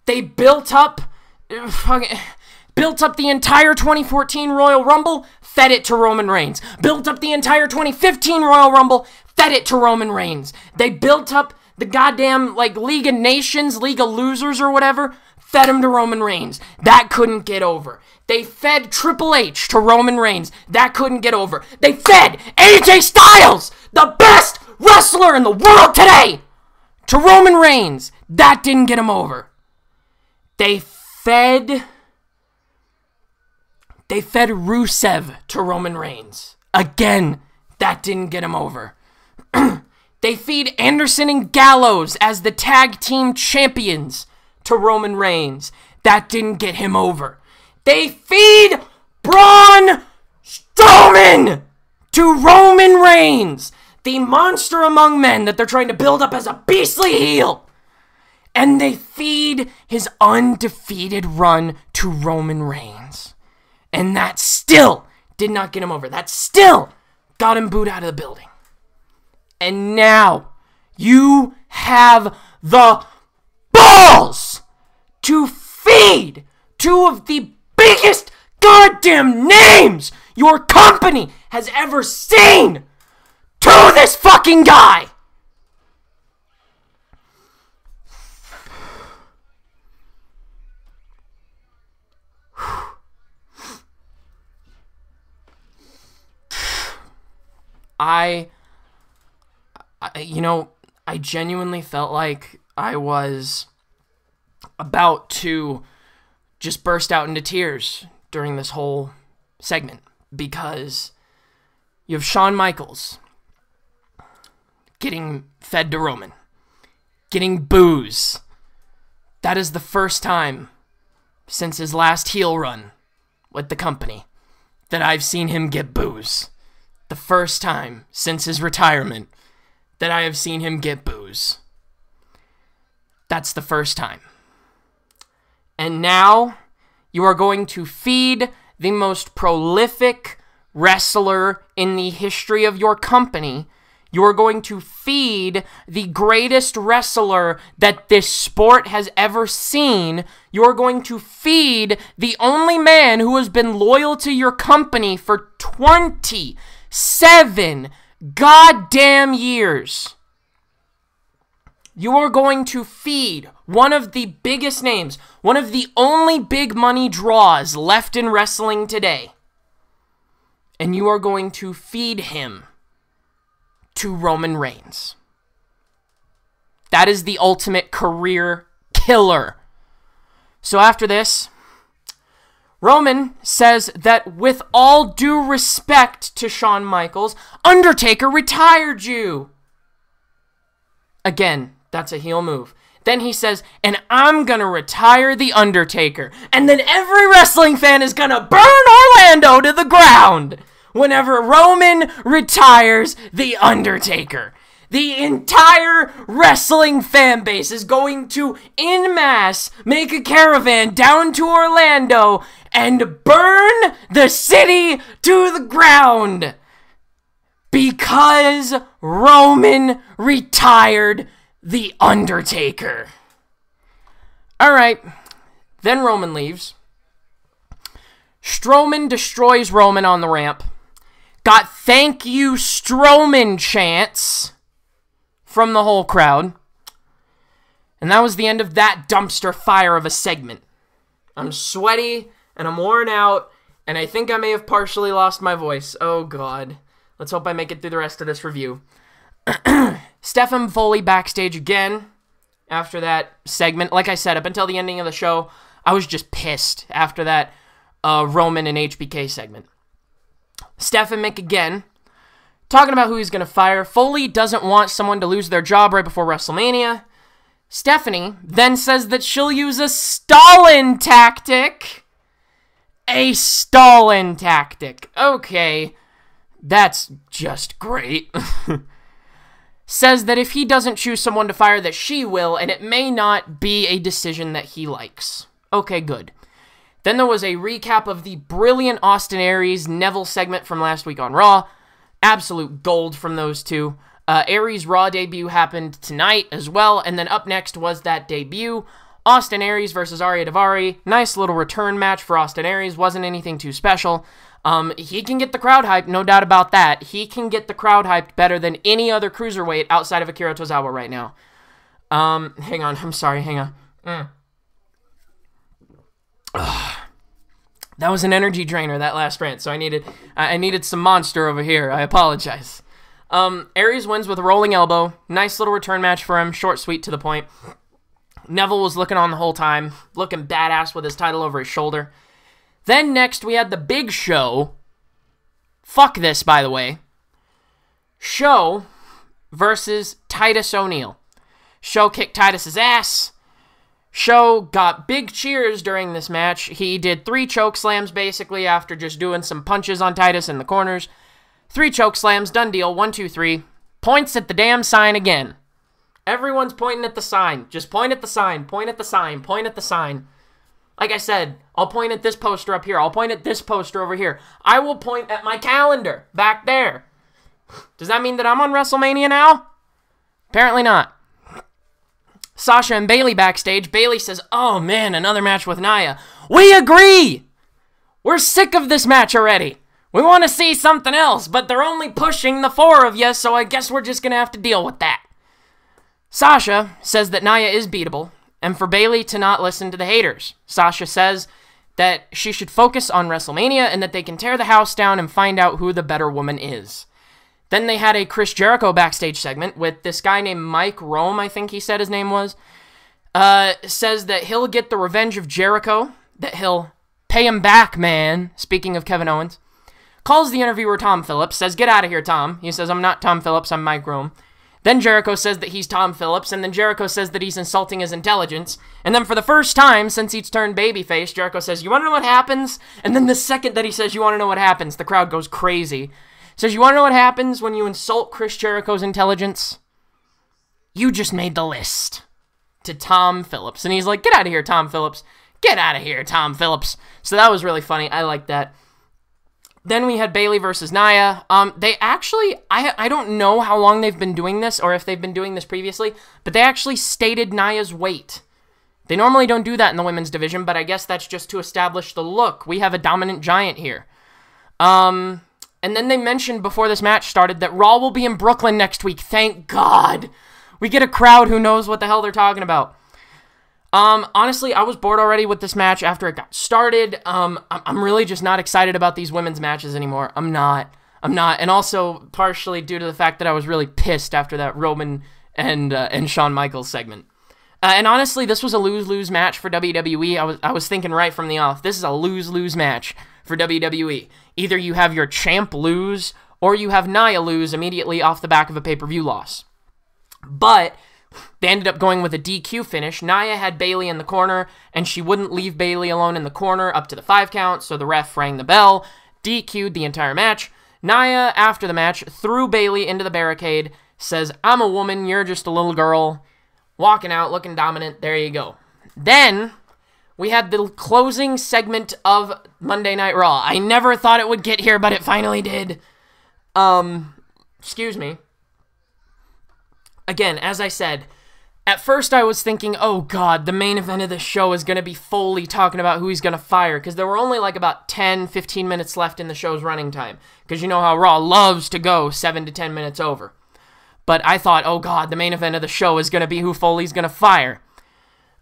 They built up the entire 2014 Royal Rumble, fed it to Roman Reigns. Built up the entire 2015 Royal Rumble, fed it to Roman Reigns. They built up the goddamn, League of Nations, League of Losers or whatever, fed him to Roman Reigns. That couldn't get over. They fed Triple H to Roman Reigns. That couldn't get over. They fed AJ Styles, the best wrestler in the world today, to Roman Reigns. That didn't get him over. They fed They fed Rusev to Roman Reigns. Again, that didn't get him over. They feed Anderson and Gallows as the tag team champions to Roman Reigns. That didn't get him over. They feed Braun Strowman to Roman Reigns, the monster among men that they're trying to build up as a beastly heel. And they feed his undefeated run to Roman Reigns. And that still did not get him over. That still got him booed out of the building. And now you have the balls to feed two of the biggest goddamn names your company has ever seen to this fucking guy. I genuinely felt like I was about to just burst out into tears during this whole segment, because you have Shawn Michaels getting fed to Roman, getting boos. That is the first time since his last heel run with the company that I've seen him get boos. The first time since his retirement that I have seen him get boos. That's the first time. And now you are going to feed the most prolific wrestler in the history of your company. You are going to feed the greatest wrestler that this sport has ever seen. You are going to feed the only man who has been loyal to your company for 27 goddamn years. You are going to feed one of the biggest names, one of the only big money draws left in wrestling today. And you are going to feed him to Roman Reigns. That is the ultimate career killer. So after this, Roman says that with all due respect to Shawn Michaels, Undertaker retired you. Again, that's a heel move. Then he says, and I'm going to retire The Undertaker. And then every wrestling fan is going to burn Orlando to the ground whenever Roman retires The Undertaker. The entire wrestling fan base is going to, en masse, make a caravan down to Orlando and burn the city to the ground because Roman retired The Undertaker. Alright, then Roman leaves. Strowman destroys Roman on the ramp. Got thank you Strowman chants from the whole crowd. And that was the end of that dumpster fire of a segment. I'm sweaty and I'm worn out, and I think I may have partially lost my voice. Oh god. Let's hope I make it through the rest of this review. Steph and Foley backstage again after that segment. Like I said, up until the ending of the show, I was just pissed after that Roman and HBK segment. Steph and Mick again, talking about who he's going to fire. Foley doesn't want someone to lose their job right before WrestleMania. Stephanie then says that she'll use a Stalin tactic. A Stalin tactic. Okay, that's just great. Says that if he doesn't choose someone to fire, that she will, and it may not be a decision that he likes. Okay, good. Then there was a recap of the brilliant Austin Aries Neville segment from last week on Raw. Absolute gold from those two. Aries' Raw debut happened tonight as well, and then up next was that debut. Austin Aries versus Arya Daivari. Nice little return match for Austin Aries. Wasn't anything too special. He can get the crowd hyped, no doubt about that. He can get the crowd hyped better than any other cruiserweight outside of Akira Tozawa right now. Hang on. I'm sorry. Hang on. That was an energy drainer, that last rant, so I needed some monster over here. I apologize. Aries wins with a rolling elbow. Nice little return match for him. Short, sweet, to the point. Neville was looking on the whole time, looking badass with his title over his shoulder. Then next we had the big show. Fuck this, by the way. Show versus Titus O'Neil. Show kicked Titus's ass. Show got big cheers during this match. He did 3 choke slams basically after just doing some punches on Titus in the corners. 3 choke slams, done deal, 1, 2, 3. Points at the damn sign again. Everyone's pointing at the sign. Just point at the sign, point at the sign, point at the sign. Like I said, I'll point at this poster up here. I'll point at this poster over here. I will point at my calendar back there. Does that mean that I'm on WrestleMania now? Apparently not. Sasha and Bayley backstage. Bayley says, oh man, another match with Nia. We agree! We're sick of this match already. We want to see something else, but they're only pushing the 4 of you, so I guess we're just going to have to deal with that. Sasha says that Nia is beatable, and for Bayley to not listen to the haters. Sasha says that she should focus on WrestleMania and that they can tear the house down and find out who the better woman is. Then they had a Chris Jericho backstage segment with this guy named Mike Rome, I think he said his name was. Says that he'll get the revenge of Jericho, that he'll pay him back, man. Speaking of Kevin Owens. Calls the interviewer Tom Phillips, says, get out of here, Tom. He says, I'm not Tom Phillips, I'm Mike Rome. Then Jericho says that he's Tom Phillips, and then Jericho says that he's insulting his intelligence. And then for the first time since he's turned babyface, Jericho says, you want to know what happens? And then the second that he says, you want to know what happens, the crowd goes crazy. Says, you want to know what happens when you insult Chris Jericho's intelligence? You just made the list. To Tom Phillips. And he's like, get out of here, Tom Phillips. Get out of here, Tom Phillips. So that was really funny. I like that. Then we had Bayley versus Nia. They actually, I don't know how long they've been doing this, or if they've been doing this previously, but they actually stated Nia's weight. They normally don't do that in the women's division, but I guess that's just to establish the look. We have a dominant giant here. And then they mentioned before this match started that Raw will be in Brooklyn next week. Thank God. We get a crowd who knows what the hell they're talking about. Honestly, I was bored already with this match after it got started. I'm really just not excited about these women's matches anymore. I'm not. And also partially due to the fact that I was really pissed after that Roman and Shawn Michaels segment. And honestly, this was a lose-lose match for WWE. I was thinking right from the off, this is a lose-lose match for WWE. Either you have your champ lose, or you have Nia lose immediately off the back of a pay-per-view loss. But they ended up going with a DQ finish. Nia had Bayley in the corner, and she wouldn't leave Bayley alone in the corner up to the 5 count, so the ref rang the bell, DQ'd the entire match. Nia, after the match, threw Bayley into the barricade, says, I'm a woman, you're just a little girl. Walking out, looking dominant, there you go. Then we had the closing segment of Monday Night Raw. I never thought it would get here, but it finally did. Excuse me. Again, as I said, at first I was thinking, oh God, the main event of the show is going to be Foley talking about who he's going to fire, because there were only like about 10, 15 minutes left in the show's running time, because you know how Raw loves to go 7 to 10 minutes over. But I thought, oh God, the main event of the show is going to be who Foley's going to fire.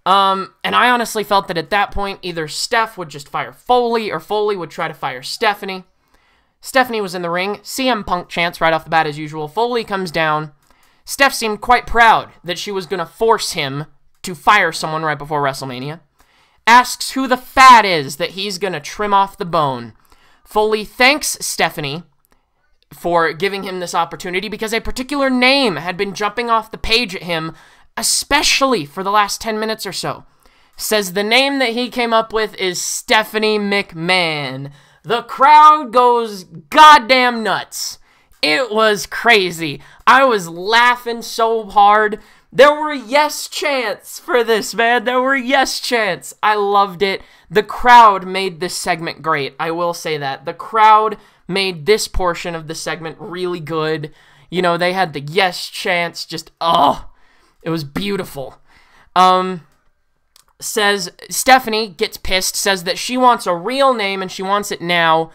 And I honestly felt that at that point, either Steph would just fire Foley, or Foley would try to fire Stephanie. Stephanie was in the ring. CM Punk chants right off the bat as usual. Foley comes down. Steph seemed quite proud that she was going to force him to fire someone right before WrestleMania. Asks who the fat is that he's going to trim off the bone. Foley thanks Stephanie for giving him this opportunity because a particular name had been jumping off the page at him, especially for the last 10 minutes or so. Says the name that he came up with is Stephanie McMahon. The crowd goes goddamn nuts. It was crazy. I was laughing so hard. There were yes chants for this, man. There were yes chants. I loved it. The crowd made this segment great. I will say that. The crowd made this portion of the segment really good. You know, they had the yes chants. Just, oh, it was beautiful. Says Stephanie gets pissed, says that she wants a real name and she wants it now.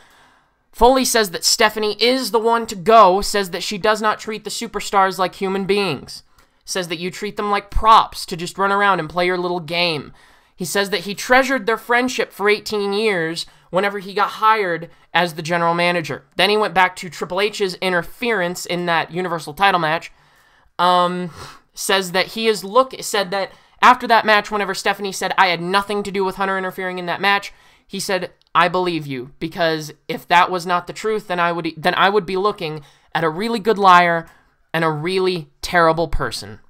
Foley says that Stephanie is the one to go, says that she does not treat the superstars like human beings. Says that you treat them like props to just run around and play your little game. He says that he treasured their friendship for 18 years whenever he got hired as the general manager. Then he went back to Triple H's interference in that Universal title match. Says that said that after that match, whenever Stephanie said, I had nothing to do with Hunter interfering in that match, he said, I believe you, because if that was not the truth, then I would be looking at a really good liar and a really terrible person.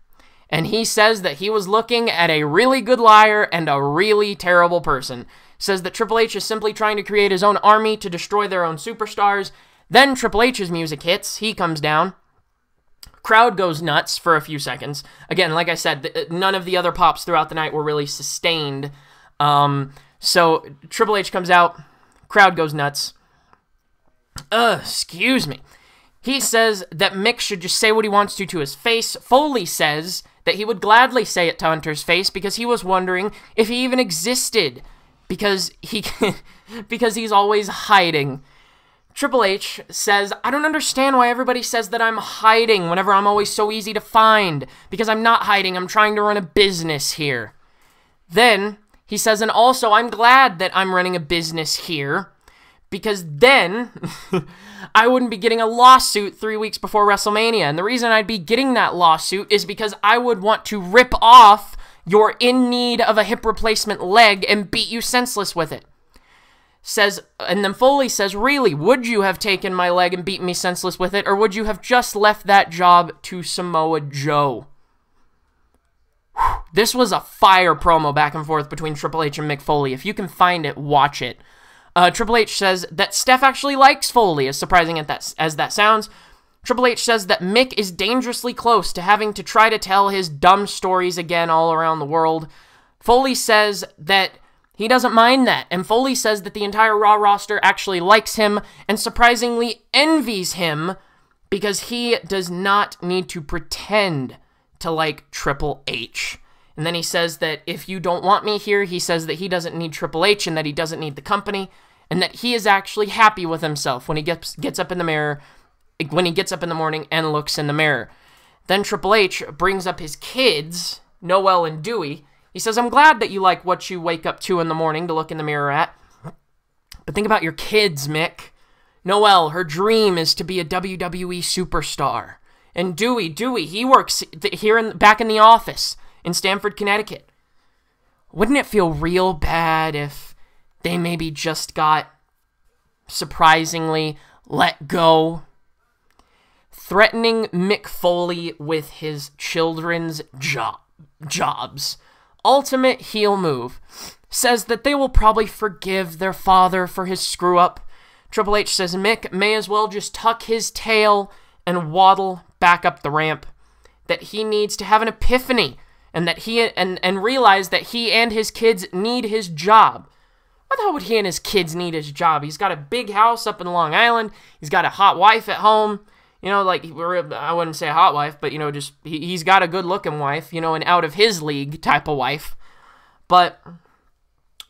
And he says that he was looking at a really good liar and a really terrible person. Says that Triple H is simply trying to create his own army to destroy their own superstars. Then Triple H's music hits. He comes down. Crowd goes nuts for a few seconds. Again, like I said, none of the other pops throughout the night were really sustained. So Triple H comes out. Crowd goes nuts. Excuse me. He says that Mick should just say what he wants to his face. Foley says that he would gladly say it to Hunter's face because he was wondering if he even existed. Because he's always hiding. Triple H says, I don't understand why everybody says that I'm hiding whenever I'm always so easy to find. Because I'm not hiding, I'm trying to run a business here. Then he says, and also I'm glad that I'm running a business here. Because then I wouldn't be getting a lawsuit 3 weeks before WrestleMania. And the reason I'd be getting that lawsuit is because I would want to rip off your in need of a hip replacement leg and beat you senseless with it. Says, and then Foley says, really, would you have taken my leg and beaten me senseless with it, or would you have just left that job to Samoa Joe? This was a fire promo back and forth between Triple H and Mick Foley. If you can find it, watch it. Triple H says that Steph actually likes Foley, as surprising as that sounds. Triple H says that Mick is dangerously close to having to try to tell his dumb stories again all around the world. Foley says that he doesn't mind that, and Foley says that the entire Raw roster actually likes him and surprisingly envies him because he does not need to pretend to like Triple H. And then he says that if you don't want me here, he says that he doesn't need Triple H and that he doesn't need the company, and that he is actually happy with himself when he gets up in the mirror, when he gets up in the morning and looks in the mirror. Then Triple H brings up his kids, Noel and Dewey. He says, I'm glad that you like what you wake up to in the morning to look in the mirror at. But think about your kids, Mick. Noel, her dream is to be a WWE superstar. And Dewey, he works here back in the office in Stamford, Connecticut. Wouldn't it feel real bad if they maybe just got surprisingly let go? Threatening Mick Foley with his children's jobs. Ultimate heel move. Says that they will probably forgive their father for his screw-up. Triple H says Mick may as well just tuck his tail and waddle back up the ramp. That he needs to have an epiphany, and that and realize that he and his kids need his job. Why the hell would he and his kids need his job? He's got a big house up in Long Island. He's got a hot wife at home. You know, like, I wouldn't say a hot wife, but, you know, just, he's got a good-looking wife, you know, an out-of-his-league type of wife. But,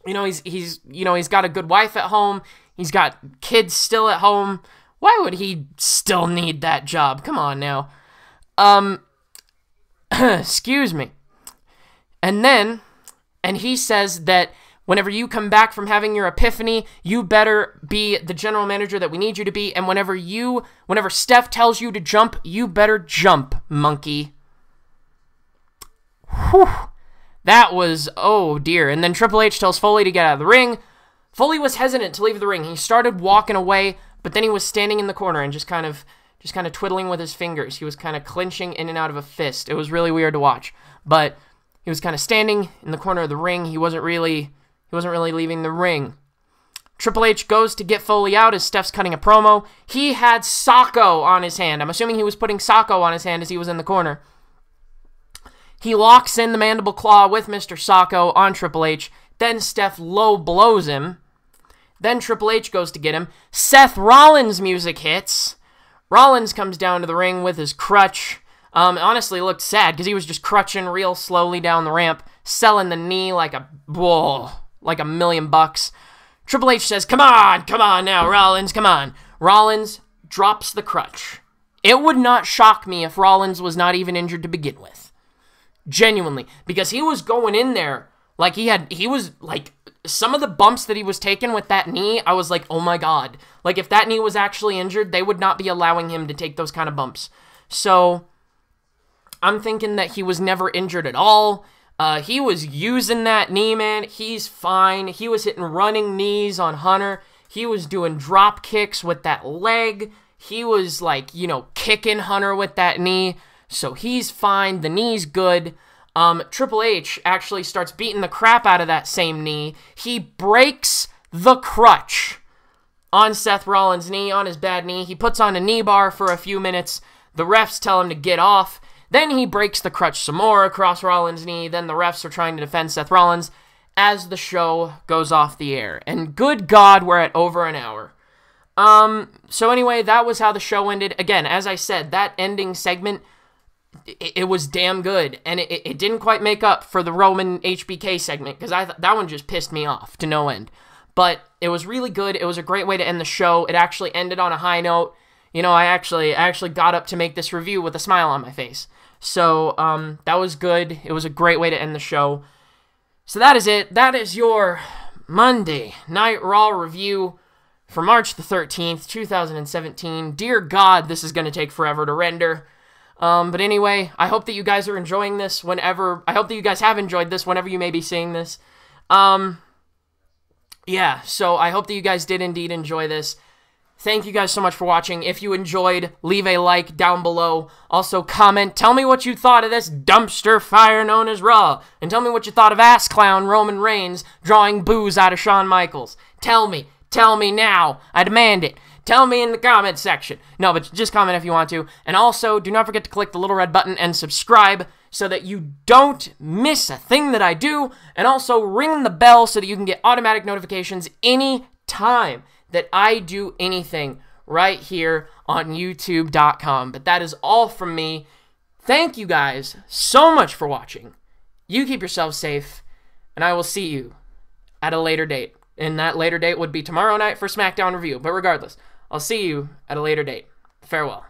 you know, he's got a good wife at home. He's got kids still at home. Why would he still need that job? Come on now. Excuse me. And he says that whenever you come back from having your epiphany, you better be the general manager that we need you to be. And whenever Steph tells you to jump, you better jump, monkey. Whew. That was, oh dear. And then Triple H tells Foley to get out of the ring. Foley was hesitant to leave the ring. He started walking away, but then he was standing in the corner and just kind of twiddling with his fingers. He was kind of clinching in and out of a fist. It was really weird to watch. But he was kind of standing in the corner of the ring. He wasn't really leaving the ring. Triple H goes to get Foley out as Steph's cutting a promo. He had Socko on his hand. I'm assuming he was putting Socko on his hand as he was in the corner. He locks in the mandible claw with Mr. Socko on Triple H. Then Steph low blows him. Then Triple H goes to get him. Seth Rollins' music hits. Rollins comes down to the ring with his crutch. Honestly, it looked sad because he was just crutching real slowly down the ramp, selling the knee like a $1,000,000. Triple H says, come on now, Rollins, come on. Rollins drops the crutch. It would not shock me if Rollins was not even injured to begin with. Genuinely. Because he was going in there like some of the bumps that he was taking with that knee, I was like, oh my god. Like, if that knee was actually injured, they would not be allowing him to take those kind of bumps. So, I'm thinking that he was never injured at all. He was using that knee, man. He's fine. He was hitting running knees on Hunter. He was doing drop kicks with that leg. He was, like, you know, kicking Hunter with that knee. So he's fine. The knee's good. Triple H actually starts beating the crap out of that same knee. He breaks the crutch on Seth Rollins' knee, on his bad knee. He puts on a knee bar for a few minutes. The refs tell him to get off. Then he breaks the crutch some more across Rollins' knee. Then the refs are trying to defend Seth Rollins as the show goes off the air. And good God, we're at over an hour. So anyway, that was how the show ended. Again, as I said, that ending segment, it was damn good. And it didn't quite make up for the Roman HBK segment, because that one just pissed me off to no end. But it was really good. It was a great way to end the show. It actually ended on a high note. You know, I actually got up to make this review with a smile on my face. So, that was good. It was a great way to end the show. So that is it. That is your Monday Night Raw review for March the 13th, 2017. Dear God, this is going to take forever to render. But anyway, I hope that you guys are enjoying this I hope that you guys have enjoyed this whenever you may be seeing this. Yeah, so I hope that you guys did indeed enjoy this. Thank you guys so much for watching. If you enjoyed, leave a like down below. Also, comment. Tell me what you thought of this dumpster fire known as Raw. And tell me what you thought of ass clown Roman Reigns drawing boos out of Shawn Michaels. Tell me. Tell me now. I demand it. Tell me in the comment section. No, but just comment if you want to. And also, do not forget to click the little red button and subscribe so that you don't miss a thing that I do. And also, ring the bell so that you can get automatic notifications anytime that I do anything right here on YouTube.com. But that is all from me. Thank you guys so much for watching. You keep yourselves safe, and I will see you at a later date. And that later date would be tomorrow night for SmackDown review. But regardless, I'll see you at a later date. Farewell.